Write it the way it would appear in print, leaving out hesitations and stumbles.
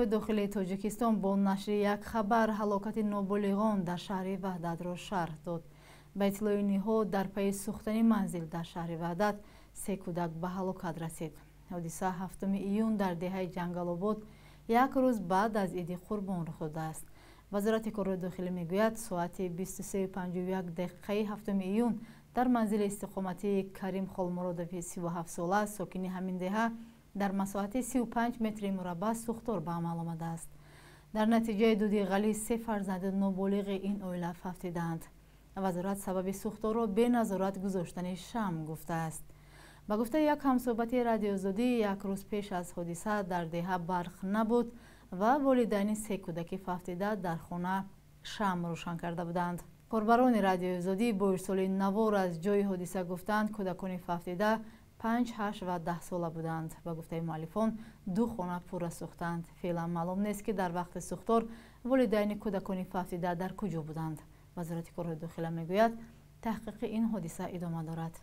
کار داخلی تاجیکستان با نشر یک خبر هلاکت نابالغان در شهر وحدت را شرح داد. به اطلاع نهاد در پی سوختن منزل در شهر وحدت 3 کودک به هلاکت رسید. حادثه 7 ایون در دهه جنگل‌آباد یک روز بعد از عید قربان رخ داده است. وزارت کار داخلی میگوید ساعت 23:51 7 ایون در منزل استقامتی کریم خالمرادوی 37 ساله ساکن همین دهه در مساحت 35 متر مربع سوختار به عمل آمده است. در نتیجه دودی غلیظ 3 فرزند نابالغ این عائله فقیدند. وزارت سبب سوختار را به نظارت گذاشتن شمع گفته است. با گفته یک همصحبت رادیو آزادی، یک روز پیش از حادثه در دهه برق نبود و والدین 3 کودک فقیده در خانه شمع روشن کرده بودند. کاربران رادیو آزادی با ارسال نوار از جای حادثه گفتند کودکان فقیده 5، 8 و 10 ساله بودند. با گفته مؤلفان 2 خانه پوره سوختند. فعلا معلوم نیست که در وقت سوختار والدین کودکان فقیده در کجا بودند. وزارت کار داخلی میگوید تحقیق این حادثه ادامه دارد.